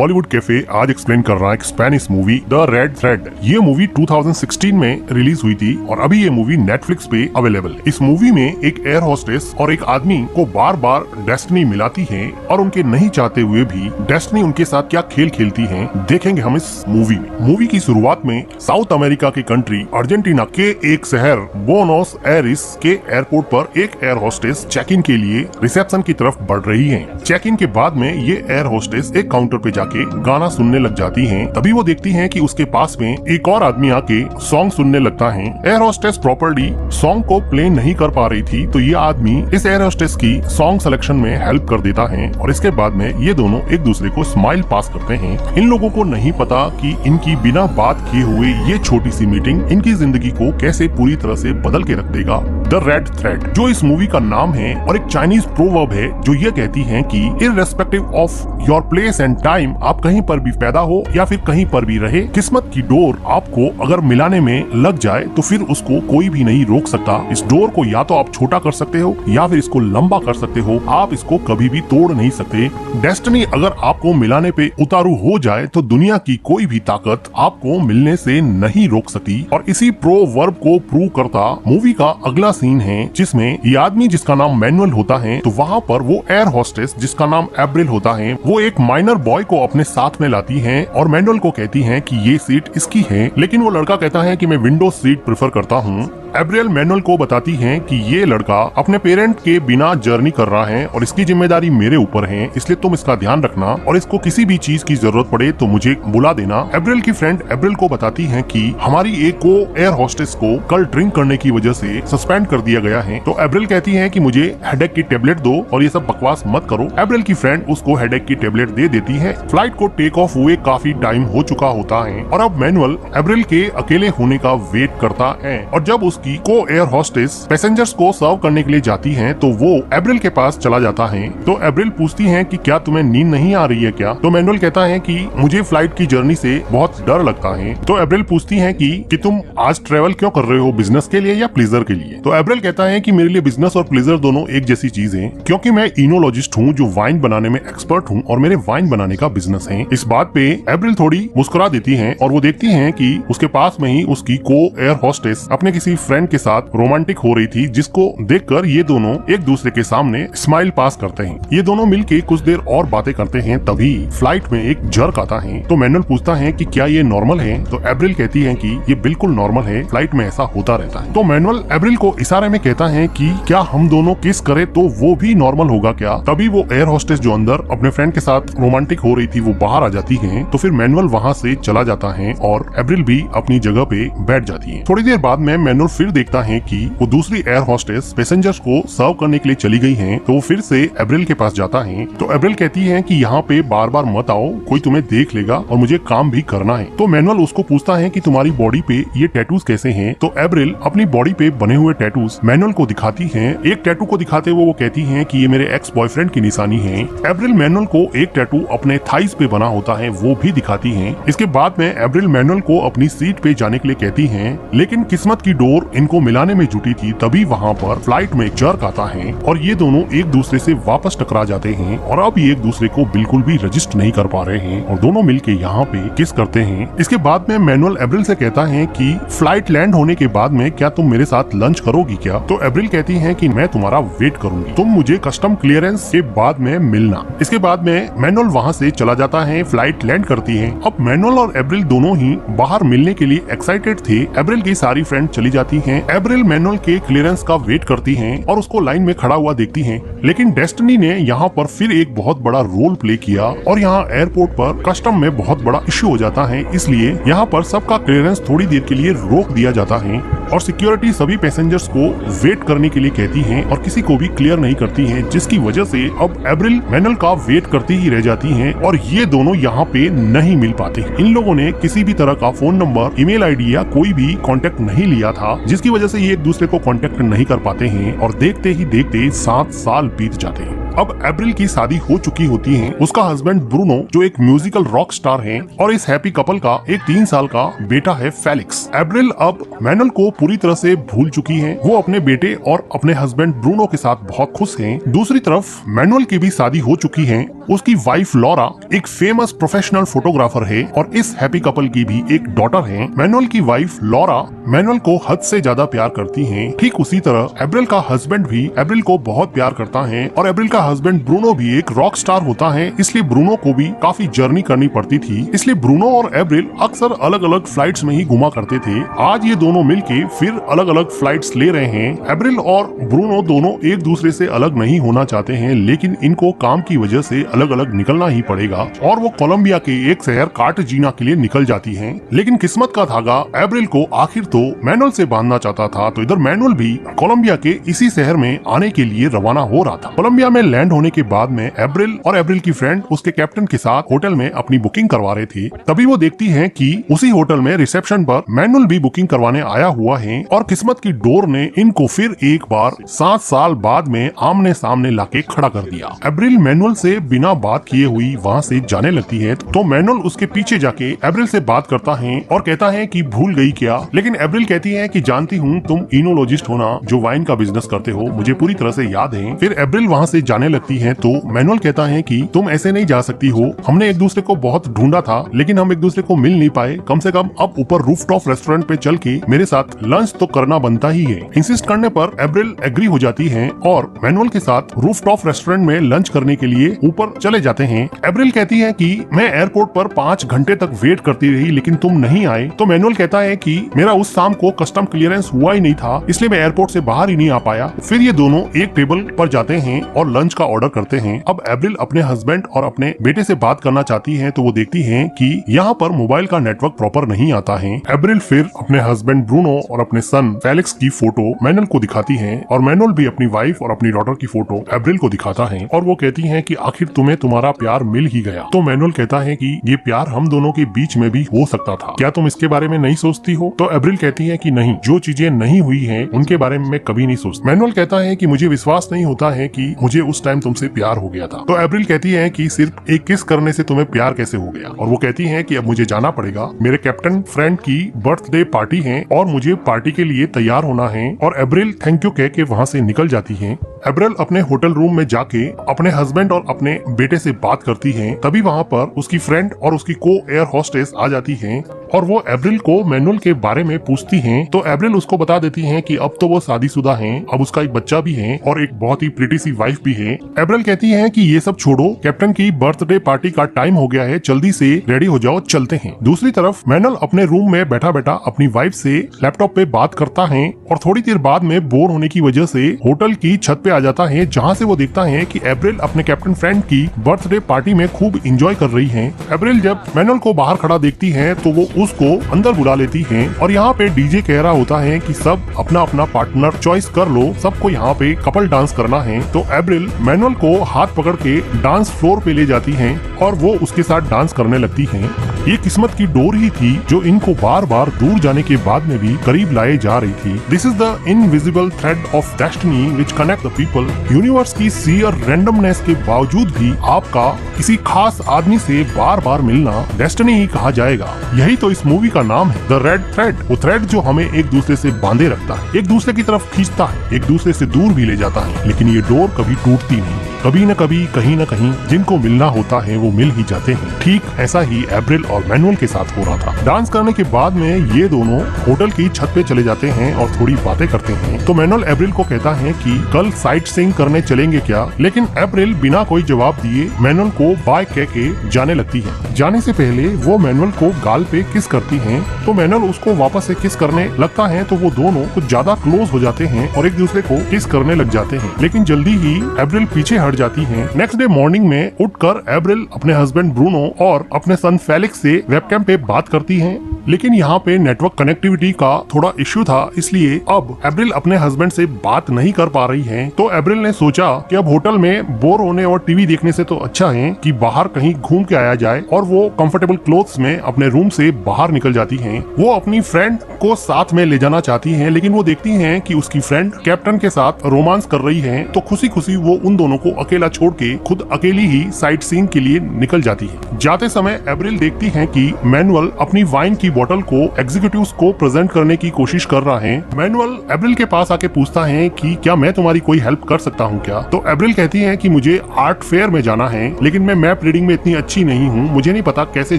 Bollywood cafe आज explain कर रहा है एक Spanish movie the red thread. ये मूवी 2016 में रिलीज हुई थी और अभी ये मूवी नेटफ्लिक्स पे अवेलेबल है। इस मूवी में एक एयर होस्टेस और एक आदमी को बार बार डेस्टिनी मिलाती है और उनके नहीं चाहते हुए भी डेस्टिनी उनके साथ क्या खेल खेलती है देखेंगे हम इस मूवी में। मूवी की शुरुआत में साउथ अमेरिका की कंट्री अर्जेंटीना के एक शहर बोनोस एरिस के एयरपोर्ट पर एक एयर होस्टेस चेक इन के लिए रिसेप्शन की तरफ बढ़ रही है। चेक इन के बाद में ये एयर होस्टेस एक काउंटर पे जाके गाना सुनने लग जाती हैं। तभी वो देखती हैं कि उसके पास में एक और आदमी आके सॉन्ग सुनने लगता है। एयर होस्टेस प्रॉपर्ली सॉन्ग को प्ले नहीं कर पा रही थी तो ये आदमी इस एयर होस्टेस की सॉन्ग सिलेक्शन में हेल्प कर देता है और इसके बाद में ये दोनों एक दूसरे को स्माइल पास करते हैं। इन लोगों को नहीं पता कि इनकी बिना बात किए हुए ये छोटी सी मीटिंग इनकी जिंदगी को कैसे पूरी तरह से बदल के रख देगा। द रेड थ्रेड जो इस मूवी का नाम है और एक चाइनीज प्रोवर्ब है जो ये कहती है कि irrespective of your place and time, आप कहीं पर भी पैदा हो या फिर कहीं पर भी रहे, किस्मत की डोर आपको अगर मिलाने में लग जाए तो फिर उसको कोई भी नहीं रोक सकता। इस डोर को या तो आप छोटा कर सकते हो या फिर इसको लंबा कर सकते हो, आप इसको कभी भी तोड़ नहीं सकते। डेस्टिनी अगर आपको मिलाने पे उतारू हो जाए तो दुनिया की कोई भी ताकत आपको मिलने से नहीं रोक सकती। और इसी प्रोवर्ब को प्रूव करता मूवी का अगला सीन है जिसमें ये आदमी जिसका नाम मैनुअल होता है तो वहाँ पर वो एयर होस्टेस जिसका नाम एब्रिल होता है वो एक माइनर बॉय को अपने साथ में लाती हैं और मैनुअल को कहती हैं कि ये सीट इसकी है, लेकिन वो लड़का कहता है कि मैं विंडो सीट प्रेफर करता हूँ। एब्रियल मैनुअल को बताती हैं कि ये लड़का अपने पेरेंट के बिना जर्नी कर रहा है और इसकी जिम्मेदारी मेरे ऊपर है, इसलिए तुम इसका ध्यान रखना और इसको किसी भी चीज की जरूरत पड़े तो मुझे बुला देना। एब्रियल की फ्रेंड एब्रिल को बताती हैं कि हमारी एक को एयर होस्टेस को कल ड्रिंक करने की वजह से सस्पेंड कर दिया गया है। तो एब्रिल कहती है कि मुझे हेडेक की टेबलेट दो और ये सब बकवास मत करो। एब्रिल की फ्रेंड उसको हेडेक की टेबलेट दे देती है। फ्लाइट को टेक ऑफ हुए काफी टाइम हो चुका होता है और अब मैनुअल एब्रिल के अकेले होने का वेट करता है और जब उसकी को एयर होस्टेस पैसेंजर्स को सर्व करने के लिए जाती हैं तो वो एब्रिल के पास चला जाता है। तो एब्रिल पूछती हैं कि क्या तुम्हें नींद नहीं आ रही है क्या? तो मैनुअल कहता है कि मुझे फ्लाइट की जर्नी से बहुत डर लगता है। तो एब्रिल पूछती हैं कि तुम आज ट्रेवल क्यों कर रहे हो, बिजनेस के लिए या प्लेजर के लिए? तो एब्रिल कहता है कि मेरे लिए बिजनेस और प्लेजर दोनों एक जैसी चीज है, क्योंकि मैं इनोलॉजिस्ट हूँ जो वाइन बनाने में एक्सपर्ट हूँ और मेरे वाइन बनाने का बिजनेस है। इस बात पे एब्रिल थोड़ी मुस्कुरा देती है और वो देखती है कि उसके पास में ही उसकी को एयर होस्टेस अपने किसी फ्रेंड के साथ रोमांटिक हो रही थी, जिसको देखकर ये दोनों एक दूसरे के सामने स्माइल पास करते हैं। ये दोनों मिलके कुछ देर और बातें करते हैं, तभी फ्लाइट में एक जर्क आता है। तो मैनुअल पूछता है कि क्या ये नॉर्मल है? तो एब्रिल कहती है कि ये बिल्कुल नॉर्मल है, फ्लाइट में ऐसा होता रहता है। तो मैनुअल एब्रिल को इशारे में कहता है कि क्या हम दोनों किस करे तो वो भी नॉर्मल होगा क्या? तभी वो एयर होस्टेस जो अंदर अपने फ्रेंड के साथ रोमांटिक हो रही थी वो बाहर आ जाती है। तो फिर मैनुअल वहाँ से चला जाता है और एब्रिल भी अपनी जगह पे बैठ जाती है। थोड़ी देर बाद में मैनुअल फिर देखता है कि वो दूसरी एयर होस्टेस पैसेंजर्स को सर्व करने के लिए चली गई हैं, तो वो फिर से एब्रिल के पास जाता है। तो एब्रिल कहती है कि यहाँ पे बार बार मत आओ, कोई तुम्हें देख लेगा और मुझे काम भी करना है। तो मैनुअल उसको पूछता है कि तुम्हारी बॉडी पे ये टैटूज कैसे हैं? तो एब्रिल अपनी बॉडी पे बने हुए टैटूज मैनुअल को दिखाती है। एक टैटू को दिखाते हुए वो कहती है कि ये मेरे एक्स बॉयफ्रेंड की निशानी है। एब्रिल मैनुअल को एक टैटू अपने थाइस पे बना होता है वो भी दिखाती है। इसके बाद में एब्रिल मैनुअल को अपनी सीट पे जाने के लिए कहती है, लेकिन किस्मत की डोर इनको मिलाने में जुटी थी। तभी वहाँ पर फ्लाइट में एक जर्क आता है और ये दोनों एक दूसरे से वापस टकरा जाते हैं और अब ये एक दूसरे को बिल्कुल भी रजिस्ट नहीं कर पा रहे हैं और दोनों मिलके यहाँ पे किस करते हैं। इसके बाद में मैनुअल एब्रिल से कहता है कि फ्लाइट लैंड होने के बाद में क्या तुम मेरे साथ लंच करोगी क्या? तो एब्रिल कहती है कि मैं तुम्हारा वेट करूंगी, तुम मुझे कस्टम क्लियरेंस के बाद में मिलना। इसके बाद में मैनुअल वहाँ से चला जाता है, फ्लाइट लैंड करती है। अब मैनुअल और एब्रिल दोनों ही बाहर मिलने के लिए एक्साइटेड थे। एब्रिल की सारी फ्रेंड चली जाती है। एब्रिल मैनुअल के क्लियरेंस का वेट करती हैं और उसको लाइन में खड़ा हुआ देखती हैं, लेकिन डेस्टिनी ने यहाँ पर फिर एक बहुत बड़ा रोल प्ले किया और यहाँ एयरपोर्ट पर कस्टम में बहुत बड़ा इश्यू हो जाता है। इसलिए यहाँ पर सबका क्लियरेंस थोड़ी देर के लिए रोक दिया जाता है और सिक्योरिटी सभी पैसेंजर्स को वेट करने के लिए कहती है और किसी को भी क्लियर नहीं करती है, जिसकी वजह से अब एब्रिल मैनुअल का वेट करती ही रह जाती हैं और ये दोनों यहाँ पे नहीं मिल पाते। इन लोगों ने किसी भी तरह का फोन नंबर, ईमेल आईडी या कोई भी कांटेक्ट नहीं लिया था, जिसकी वजह से ये एक दूसरे को कांटेक्ट नहीं कर पाते हैं और देखते ही देखते 7 साल बीत जाते हैं। अब एप्रिल की शादी हो चुकी होती है, उसका हस्बैंड ब्रूनो जो एक म्यूजिकल रॉक स्टार है, और इस हैप्पी कपल का एक 3 साल का बेटा है फेलिक्स। एप्रिल अब मैनुअल को पूरी तरह से भूल चुकी है, वो अपने बेटे और अपने हस्बैंड ब्रूनो के साथ बहुत खुश हैं। दूसरी तरफ मैनुअल की भी शादी हो चुकी है, उसकी वाइफ लॉरा एक फेमस प्रोफेशनल फोटोग्राफर है और इस हैप्पी कपल की भी एक डॉटर है। मैनुअल की वाइफ लॉरा मैनुअल को हद से ज्यादा प्यार करती है। ठीक उसी तरह एप्रिल का हस्बैंड भी एप्रिल को बहुत प्यार करता है और एप्रिल का हस्बैंड ब्रूनो भी एक रॉक स्टार होता है, इसलिए ब्रूनो को भी काफी जर्नी करनी पड़ती थी। इसलिए ब्रूनो और एप्रिल अक्सर अलग अलग फ्लाइट्स में ही घुमा करते थे। आज ये दोनों मिलके फिर अलग अलग फ्लाइट्स ले रहे हैं। एप्रिल और ब्रूनो दोनों एक दूसरे से अलग नहीं होना चाहते हैं, लेकिन इनको काम की वजह से अलग अलग निकलना ही पड़ेगा और वो कोलंबिया के एक शहर कार्टाजीना के लिए निकल जाती हैं। लेकिन किस्मत का धागा एप्रिल को आखिर तो मैनुअल से बांधना चाहता था, तो इधर मैनुअल भी कोलंबिया के इसी शहर में आने के लिए रवाना हो रहा था। कोलंबिया में लैंड होने के बाद में एप्रिल और एप्रिल की फ्रेंड उसके कैप्टन के साथ होटल में अपनी बुकिंग करवा रहे थे। तभी वो देखती है कि उसी होटल में रिसेप्शन पर मैनुअल भी बुकिंग करवाने आया हुआ है और किस्मत की डोर ने इनको फिर एक बार 7 साल बाद में आमने सामने लाके खड़ा कर दिया। एप्रिल मैनुअल से बिना बात किए हुई वहाँ से जाने लगती है, तो मैनुअल उसके पीछे जाके एप्रिल से बात करता है और कहता है कि भूल गई क्या, लेकिन एप्रिल कहती है कि जानती हूँ तुम इनोलॉजिस्ट हो ना, जो वाइन का बिजनेस करते हो, मुझे पूरी तरह से याद है। फिर एप्रिल वहाँ से जाने लगती है, तो मैनुअल कहता है कि तुम ऐसे नहीं जा सकती हो, हमने एक दूसरे को बहुत ढूंढा था लेकिन हम एक दूसरे को मिल नहीं पाए, कम से कम अब ऊपर रूफटॉप रेस्टोरेंट पे चल के मेरे साथ लंच तो करना बनता ही है। इंसिस्ट करने पर एप्रिल एग्री हो जाती है और मैनुअल के साथ रूफटॉप रेस्टोरेंट में लंच करने के लिए ऊपर चले जाते हैं। एप्रिल कहती है कि मैं एयरपोर्ट पर 5 घंटे तक वेट करती रही लेकिन तुम नहीं आए, तो मैनुअल कहता है कि मेरा उस शाम को कस्टम क्लियरेंस हुआ ही नहीं था, इसलिए मैं एयरपोर्ट से बाहर ही नहीं आ पाया। फिर ये दोनों एक टेबल पर जाते हैं और लंच का ऑर्डर करते हैं। अब एप्रिल अपने हस्बैंड और अपने बेटे से बात करना चाहती है, तो वो देखती है कि यहाँ पर मोबाइल का नेटवर्क प्रॉपर नहीं आता है। एप्रिल फिर अपने हस्बैंड ब्रूनो और अपने सन फेलिक्स की फोटो मैनुअल को दिखाती है और मैनुअल भी अपनी वाइफ और अपनी डॉटर की फोटो एप्रिल को दिखाता है और वो कहती है कि आखिर तुम्हें तुम्हारा प्यार मिल ही गया। तो मैनुअल कहता है कि ये प्यार हम दोनों के बीच में भी हो सकता था, क्या तुम इसके बारे में नहीं सोचती हो? तो एप्रिल कहती है कि नहीं, जो चीजें नहीं हुई हैं उनके बारे में मैं कभी नहीं सोचती। मैनुअल कहता है कि मुझे विश्वास नहीं होता है कि मुझे उस टाइम तुमसे प्यार हो गया था। तो एप्रिल कहती है कि सिर्फ एक किस करने से तुम्हें प्यार कैसे हो गया? और वो कहती है कि अब मुझे जाना पड़ेगा, मेरे कैप्टन फ्रेंड की बर्थडे पार्टी है और मुझे पार्टी के लिए तैयार होना है। और एप्रिल थैंक यू कह के वहाँ से निकल जाती है। एप्रिल अपने होटल रूम में जाके अपने हस्बैंड और अपने बेटे से बात करती है। तभी वहाँ पर उसकी फ्रेंड और उसकी को एयर होस्टेस आ जाती है और वो एप्रिल को मैनुअल के बारे में पूछती हैं। तो एप्रिल उसको बता देती हैं कि अब तो वो शादीशुदा हैं, अब उसका एक बच्चा भी है और एक बहुत ही प्रिटी सी वाइफ भी है। एप्रिल कहती है कि ये सब छोड़ो, कैप्टन की बर्थडे पार्टी का टाइम हो गया है, जल्दी से रेडी हो जाओ, चलते हैं। दूसरी तरफ मैनुअल अपने रूम में बैठा बैठा अपनी वाइफ से लैपटॉप पे बात करता है और थोड़ी देर बाद में बोर होने की वजह से होटल की छत पे आ जाता है, जहाँ से वो देखता है कि एप्रिल अपने कैप्टन फ्रेंड की बर्थडे पार्टी में खूब एंजॉय कर रही है। एप्रिल जब मैनुअल को बाहर खड़ा देखती है तो वो उसको अंदर बुला लेती है और यहाँ पे डीजे कह रहा होता है कि सब अपना अपना पार्टनर चॉइस कर लो, सबको यहाँ पे कपल डांस करना है। तो एप्रिल मैनुअल को हाथ पकड़ के डांस फ्लोर पे ले जाती है और वो उसके साथ डांस करने लगती है। ये किस्मत की डोर ही थी जो इनको बार बार दूर जाने के बाद में भी करीब लाए जा रही थी। This is the invisible thread of destiny which connect the people. Universe की सीयर रैंडमनेस के बावजूद भी आपका किसी खास आदमी से बार बार मिलना डेस्टिनी ही कहा जाएगा। यही तो इस मूवी का नाम है, द रेड थ्रेड। वो थ्रेड जो हमें एक दूसरे से बांधे रखता है, एक दूसरे की तरफ खींचता है, एक दूसरे से दूर भी ले जाता है, लेकिन ये डोर कभी टूटती नहीं। कभी न कभी कहीं न कहीं जिनको मिलना होता है वो मिल ही जाते हैं। ठीक ऐसा ही एप्रिल और मैनुअल के साथ हो रहा था। डांस करने के बाद में ये दोनों होटल की छत पे चले जाते हैं और थोड़ी बातें करते हैं। तो मैनुअल एप्रिल को कहता है कि कल साइट सीइंग करने चलेंगे क्या, लेकिन एप्रिल बिना कोई जवाब दिए मैनुअल को बाय कह के जाने लगती है। जाने से पहले वो मैनुअल को गाल पे किस करती है, तो मैनुअल उसको वापस से किस करने लगता है, तो वो दोनों कुछ ज्यादा क्लोज हो जाते हैं और एक दूसरे को किस करने लग जाते हैं। लेकिन जल्दी ही एप्रिल पीछे हट जाती है। नेक्स्ट डे मॉर्निंग में उठकर एप्रिल अपने हस्बैंड ब्रूनो और अपने सन फेलिक्स से वेबकैम पे बात करती है, लेकिन यहाँ पे नेटवर्क कनेक्टिविटी का थोड़ा इश्यू था, इसलिए अब एप्रिल अपने हस्बैंड से बात नहीं कर पा रही है। तो एप्रिल ने सोचा कि अब होटल में बोर होने और टीवी देखने से तो अच्छा है कि बाहर कहीं घूम के आया जाए, और वो कंफर्टेबल क्लोथ्स में अपने रूम से बाहर निकल जाती हैं। वो अपनी फ्रेंड को साथ में ले जाना चाहती हैं, लेकिन वो देखती हैं कि उसकी फ्रेंड कैप्टन के साथ रोमांस कर रही है, तो खुशी खुशी वो उन दोनों को अकेला छोड़ के खुद अकेली ही साइट सीइंग के लिए निकल जाती है। जाते समय एब्रिल देखती है कि मैनुअल अपनी वाइन की बोतल को एग्जीक्यूटिव्स को प्रेजेंट करने की कोशिश कर रहा है। मैनुअल एब्रिल के पास आके पूछता है कि क्या मैं तुम्हारी कोई हेल्प कर सकता हूँ क्या? तो एब्रिल कहती है कि मुझे आर्ट फेयर में जाना है, लेकिन मैं मैप रीडिंग में इतनी अच्छी नहीं हूँ, मुझे नहीं पता कैसे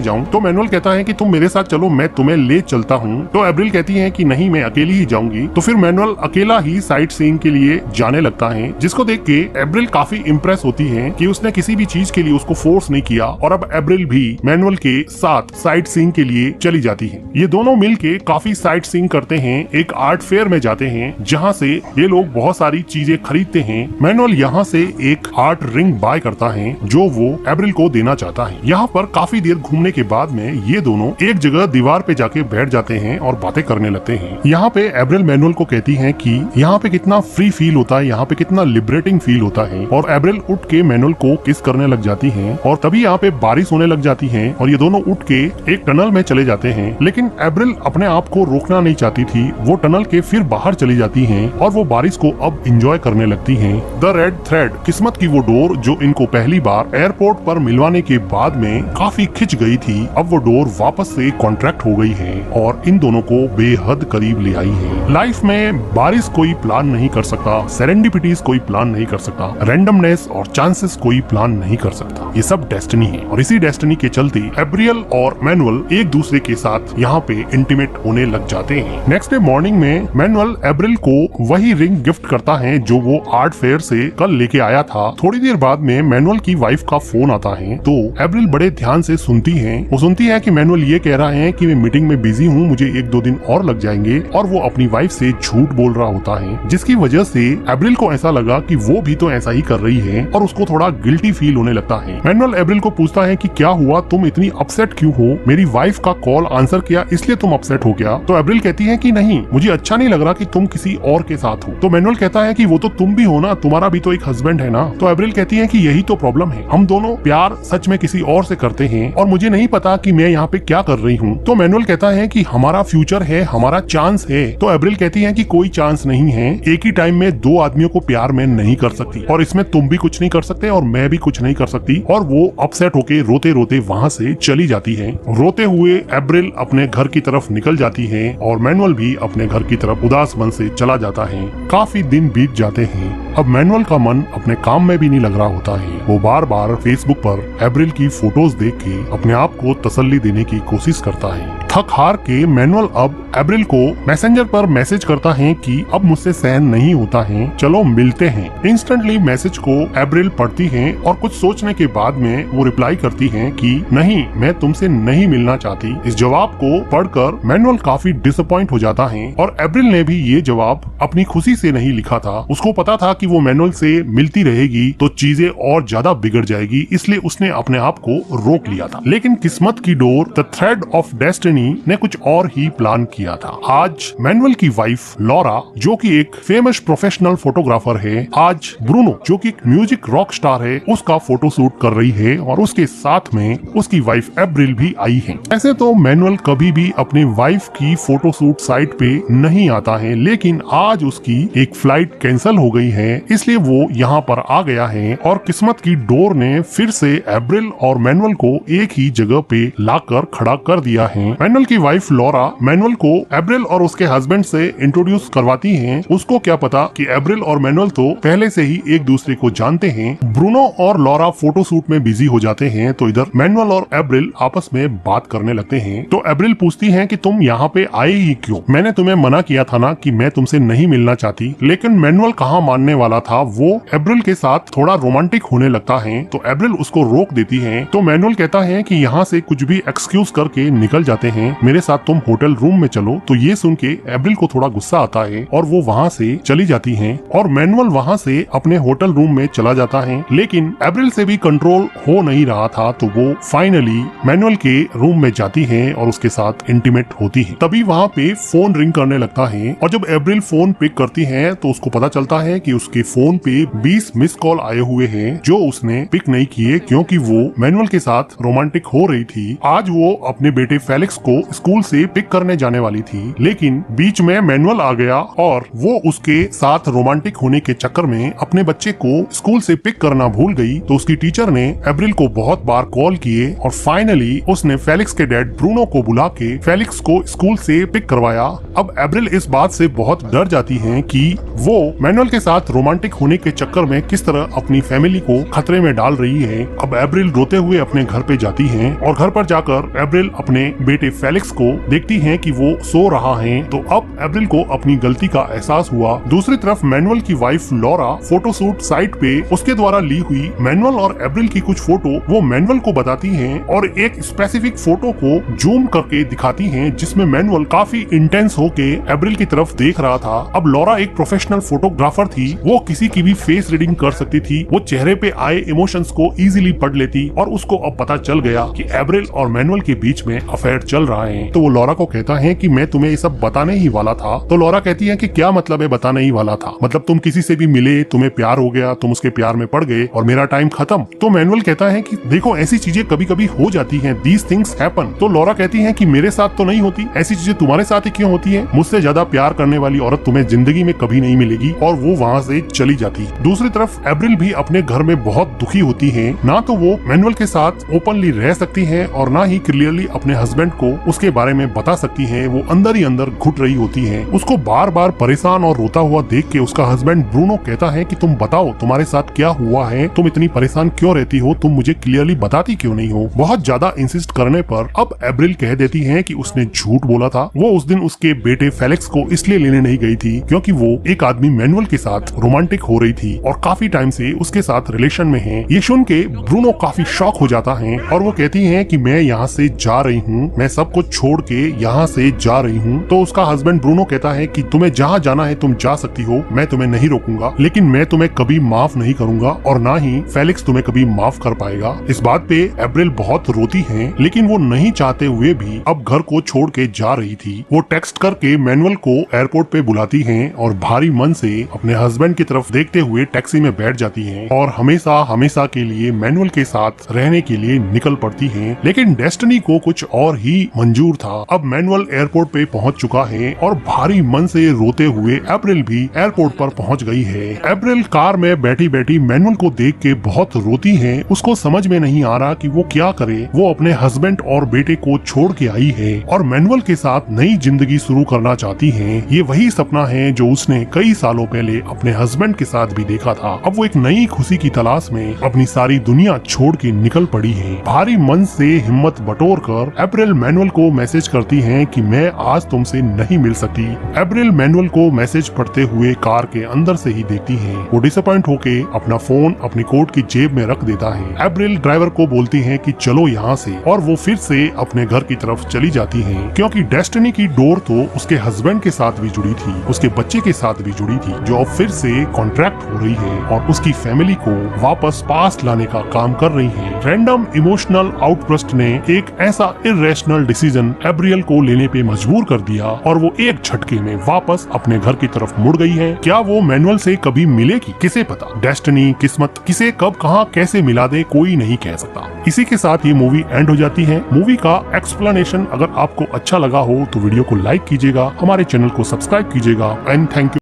जाऊँ। तो मैनुअल कहता है कि तुम मेरे साथ चलो, मैं तुम्हें ले चलता हूँ। तो एब्रिल कहती है कि नहीं, मैं अकेली ही जाऊंगी। तो फिर मैनुअल अकेला ही साइट सीइंग के लिए जाने लगता है, जिसको देख के एब्रिल काफी इम्प्रेस होती है कि उसने किसी भी चीज के लिए उसको फोर्स नहीं किया और अब एब्रिल भी मैनुअल के साथ साइट सीइंग के लिए चली जाती है। ये दोनों मिलके काफी साइट सीइंग करते हैं, एक आर्ट फेयर में जाते हैं जहाँ से ये लोग बहुत सारी चीजें खरीदते हैं। मैनुअल यहाँ से एक आर्ट रिंग बाय करता है जो वो एब्रिल को देना चाहता है। यहाँ पर काफी देर घूमने के बाद में ये दोनों एक जगह दीवार पे जाके बैठ जाते हैं और बातें करने लगते हैं। यहाँ पे एब्रिल मैनुअल को कहती है कि यहाँ पे कितना फ्री फील होता है, यहाँ पे कितना लिबरेटिंग फील होता है, और एब्रिल उठ के मैनुअल को किस करने लग जाती है। और तभी यहाँ पे बारिश होने लग जाती है और ये दोनों उठ के एक टनल में चले जाते हैं। लेकिन एब्रिल अपने आप को रोकना नहीं चाहती थी, वो टनल के फिर बाहर चली जाती है और वो बारिश को अब इंजॉय करने लगती है। द रेड थ्रेड, किस्मत की वो डोर जो इनको पहली बार एयरपोर्ट पर मिलवाने के बाद में काफी खिंच गई थी, अब वो डोर वापस से कॉन्ट्रैक्ट हो गई है और इन दोनों को बेहद करीब ले आई है। लाइफ में बारिश कोई प्लान नहीं कर सकता, सेरेंडिपिटीज कोई प्लान नहीं कर सकता, रैंडमनेस और चांसेस कोई प्लान नहीं कर सकता, ये सब डेस्टिनी है। और इसी डेस्टिनी के चलते एब्रियल और मैनुअल एक दूसरे के साथ यहाँ पे इंटीमेट होने लग जाते हैं। नेक्स्ट डे मॉर्निंग में मैनुअल एब्रिल को वही रिंग गिफ्ट करता है जो वो आर्ट फेयर से कल लेके आया था। थोड़ी देर बाद में मैनुअल की वाइफ का फोन आता है तो एब्रिल बड़े ध्यान से सुनती है। वो सुनती है कि मैनुअल ये कह रहा है कि मैं मीटिंग में बिजी हूँ, मुझे 1-2 दिन और लग जाएंगे, और वो अपनी वाइफ से झूठ बोल रहा होता है, जिसकी वजह से एब्रिल को ऐसा लगा कि वो भी तो ऐसा ही कर रही है और उसको थोड़ा गिल्टी फील होने लगता है। मैनुअल एब्रिल को पूछता है कि क्या हुआ, तुम इतनी अपसेट क्यों हो, मेरी वाइफ का कॉल आंसर किया इसलिए तुम अपसेट हो गया? तो एब्रिल कहती है कि नहीं, मुझे अच्छा नहीं लग रहा कि तुम किसी और के साथ हो। तो मैनुअल कहता है कि वो तो तुम भी हो ना, तुम्हारा भी तो एक हस्बैंड है ना। तो एब्रिल कहती है कि यही तो प्रॉब्लम है, हम दोनों प्यार सच में किसी और से करते हैं और मुझे नहीं पता कि मैं यहाँ पे क्या कर रही हूँ। तो मैनुअल कहता है कि हमारा फ्यूचर है, हमारा चांस है। तो एब्रिल कहती है कि कोई चांस नहीं है, एक ही टाइम में 2 आदमियों को प्यार में नहीं कर सकती और इसमें तुम भी कुछ नहीं कर सकते और मैं भी कुछ नहीं कर सकती। और वो अपसेट होके रोते रोते वहाँ से चली जाती है। रोते हुए एब्रिल अपने घर की तरफ निकल जाती है और मैनुअल भी अपने घर की तरफ उदास मन से चला जाता है। काफी दिन बीत जाते हैं। अब मैनुअल का मन अपने काम में भी नहीं लग रहा होता है। वो बार बार फेसबुक पर एब्रिल की फोटोज देख के अपने आप को तसल्ली देने की कोशिश करता है। थक हार के मैनुअल अब एब्रिल को मैसेंजर पर मैसेज करता है कि अब मुझसे सहन नहीं होता है, चलो मिलते हैं। इंस्टेंटली मैसेज को एब्रिल पढ़ती है और कुछ सोचने के बाद में वो रिप्लाई करती है कि नहीं, मैं तुमसे नहीं मिलना चाहती। इस जवाब को पढ़कर मैनुअल काफी डिसअपॉइंट हो जाता है और एब्रिल ने भी ये जवाब अपनी खुशी से नहीं लिखा था। उसको पता था कि वो मैनुअल से मिलती रहेगी तो चीजें और ज्यादा बिगड़ जाएगी, इसलिए उसने अपने आप को रोक लिया था। लेकिन किस्मत की door, the thread of destiny ने कुछ और ही प्लान किया था। आज मैनुअल की वाइफ लॉरा, जो कि एक फेमस प्रोफेशनल फोटोग्राफर है, आज ब्रूनो, जो कि एक म्यूजिक रॉक स्टार है, उसका फोटोशूट कर रही है और उसके साथ में उसकी वाइफ एब्रिल भी आई है। ऐसे तो मैनुअल कभी भी अपनी वाइफ की फोटोशूट साइट पे नहीं आता है, लेकिन आज उसकी एक फ्लाइट कैंसिल हो गई है, इसलिए वो यहाँ पर आ गया है और किस्मत की डोर ने फिर से एब्रिल और मैनुअल को एक ही जगह पे लाकर खड़ा कर दिया है। मैनुअल की वाइफ लॉरा मैनुअल को एब्रिल और उसके हस्बैंड से इंट्रोड्यूस करवाती हैं। उसको क्या पता कि एब्रिल और मैनुअल तो पहले से ही एक दूसरे को जानते हैं। ब्रूनो और लॉरा फोटोशूट में बिजी हो जाते हैं तो इधर मैनुअल और एब्रिल आपस में बात करने लगते हैं। तो एब्रिल पूछती है कि तुम यहाँ पे आए ही क्यों? मैंने तुम्हें मना किया था ना कि मैं तुमसे नहीं मिलना चाहती। लेकिन मैनुअल कहाँ मानने वाला था, वो एब्रिल के साथ थोड़ा रोमांटिक होने लगता है तो एब्रिल उसको रोक देती है। तो मैनुअल कहता है कि यहाँ से कुछ भी एक्सक्यूज करके निकल जाते हैं, मेरे साथ तुम होटल रूम में चलो। तो ये सुन के एब्रिल को थोड़ा गुस्सा आता है और वो वहाँ से चली जाती है और मैनुअल वहाँ से अपने होटल रूम में चला जाता है। लेकिन एब्रिल से भी कंट्रोल हो नहीं रहा था तो वो फाइनली मैनुअल के रूम में जाती है और उसके साथ इंटीमेट होती है। तभी वहाँ पे फोन रिंग करने लगता है और जब एब्रिल फोन पिक करती है तो उसको पता चलता है कि उसके फोन पे 20 मिस कॉल आए हुए हैं जो उसने पिक नहीं किए क्योंकि वो मैनुअल के साथ रोमांटिक हो रही थी। आज वो अपने बेटे फेलिक्स को को स्कूल से पिक करने जाने वाली थी, लेकिन बीच में मैनुअल आ गया और वो उसके साथ रोमांटिक होने के चक्कर में अपने बच्चे को स्कूल से पिक करना भूल गई। तो उसकी टीचर ने एब्रिल को बहुत बार कॉल किए और फाइनली उसने फेलिक्स के डैड ब्रूनो को बुला के फेलिक्स को स्कूल से पिक करवाया। अब एब्रिल इस बात से बहुत डर जाती है कि वो मैनुअल के साथ रोमांटिक होने के चक्कर में किस तरह अपनी फैमिली को खतरे में डाल रही है। अब एब्रिल रोते हुए अपने घर पे जाती है और घर पर जाकर एब्रिल अपने बेटे फेलिक्स को देखती है कि वो सो रहा है। तो अब एब्रिल को अपनी गलती का एहसास हुआ। दूसरी तरफ मैनुअल की वाइफ लॉरा फोटोशूट साइट पे उसके द्वारा ली हुई मैनुअल और एब्रिल की कुछ फोटो वो मैनुअल को बताती हैं और एक स्पेसिफिक फोटो को जूम करके दिखाती हैं, जिसमें मैनुअल काफी इंटेंस होके एब्रिल की तरफ देख रहा था। अब लॉरा एक प्रोफेशनल फोटोग्राफर थी, वो किसी की भी फेस रीडिंग कर सकती थी, वो चेहरे पे आए इमोशंस को इजीली पढ़ लेती और उसको अब पता चल गया कि एब्रिल और मैनुअल के बीच में अफेयर चल रहा है। तो वो लॉरा को कहता है कि मैं तुम्हें ये सब बताने ही वाला था। तो लॉरा कहती है कि क्या मतलब है बताने ही वाला था, मतलब तुम किसी से भी मिले, तुम्हें प्यार हो गया, तुम उसके प्यार में पड़ गए और मेरा टाइम खत्म। तो मैनुअल कहता है कि देखो ऐसी चीजें कभी कभी हो जाती हैं, दीज थिंग्स हैपन। तो लॉरा कहती है कि मेरे साथ तो नहीं होती, ऐसी चीजें तुम्हारे साथ ही क्यों होती है, मुझसे ज्यादा प्यार करने वाली औरत तुम्हें जिंदगी में कभी नहीं मिलेगी। और वो वहाँ से चली जाती। दूसरी तरफ एब्रिल भी अपने घर में बहुत दुखी होती है, ना तो वो मैनुअल के साथ ओपनली रह सकती है और ना ही क्लियरली अपने हस्बैंड को उसके बारे में बता सकती है। वो अंदर ही अंदर घुट रही होती है। उसको बार बार परेशान और रोता हुआ देख के उसका हस्बैंड ब्रूनो कहता है कि तुम बताओ तुम्हारे साथ क्या हुआ है, तुम इतनी परेशान क्यों रहती हो, तुम मुझे क्लियरली बताती क्यों नहीं हो। बहुत ज्यादा इंसिस्ट करने पर अब एब्रिल कह देती है कि उसने झूठ बोला था। वो उस दिन उसके बेटे फेलिक्स को इसलिए लेने नहीं गई थी क्योंकि वो एक आदमी मैनुअल के साथ रोमांटिक हो रही थी और काफी टाइम से उसके साथ रिलेशन में है। ये सुन के ब्रूनो काफी शॉक हो जाता है और वो कहती है कि मैं यहाँ से जा रही हूँ, मैं सब कुछ छोड़ के यहाँ से जा रही हूँ। तो उसका हस्बैंड ब्रूनो कहता है कि तुम्हें जहाँ जाना है तुम जा सकती हो, मैं तुम्हें नहीं रोकूंगा, लेकिन मैं तुम्हें कभी माफ नहीं करूंगा और ना ही फेलिक्स तुम्हें कभी माफ कर पाएगा। इस बात पे एब्रिल बहुत रोती है, लेकिन वो नहीं चाहते हुए भी अब घर को छोड़ के जा रही थी। वो टेक्स्ट करके मैनुअल को एयरपोर्ट पे बुलाती है और भारी मन से अपने हस्बैंड की तरफ देखते हुए टैक्सी में बैठ जाती है और हमेशा हमेशा के लिए मैनुअल के साथ रहने के लिए निकल पड़ती है। लेकिन डेस्टिनी को कुछ और ही मंजूर था। अब मैनुअल एयरपोर्ट पे पहुंच चुका है और भारी मन से रोते हुए एप्रिल भी एयरपोर्ट पर पहुंच गई है। एप्रिल कार में बैठी बैठी मैनुअल को देख के बहुत रोती है। उसको समझ में नहीं आ रहा कि वो क्या करे। वो अपने हस्बैंड और बेटे को छोड़ के आई है और मैनुअल के साथ नई जिंदगी शुरू करना चाहती है। ये वही सपना है जो उसने कई सालों पहले अपने हस्बैंड के साथ भी देखा था। अब वो एक नई खुशी की तलाश में अपनी सारी दुनिया छोड़ के निकल पड़ी है। भारी मन से हिम्मत बटोर कर एप्रिल मैनुअल को मैसेज करती है कि मैं आज तुमसे नहीं मिल सकती। एप्रिल मैनुअल को मैसेज पढ़ते हुए कार के अंदर से ही देखती है। वो डिसअपॉइंट होके अपना फोन अपनी कोट की जेब में रख देता है। एप्रिल ड्राइवर को बोलती है कि चलो यहाँ से, और वो फिर से अपने घर की तरफ चली जाती है क्योंकि डेस्टिनी की डोर तो उसके हस्बैंड के साथ भी जुड़ी थी, उसके बच्चे के साथ भी जुड़ी थी, जो अब फिर से कॉन्ट्रैक्ट हो रही है और उसकी फैमिली को वापस पास लाने का काम कर रही है। रैंडम इमोशनल आउटबर्स्ट ने एक ऐसा इरेशनल डिसीजन एब्रियल को लेने पे मजबूर कर दिया और वो एक झटके में वापस अपने घर की तरफ मुड़ गई है। क्या वो मैनुअल से कभी मिलेगी, किसे पता। डेस्टिनी, किस्मत किसे कब कहां कैसे मिला दे कोई नहीं कह सकता। इसी के साथ ये मूवी एंड हो जाती है। मूवी का एक्सप्लेनेशन अगर आपको अच्छा लगा हो तो वीडियो को लाइक कीजिएगा, हमारे चैनल को सब्सक्राइब कीजिएगा एंड थैंक यू।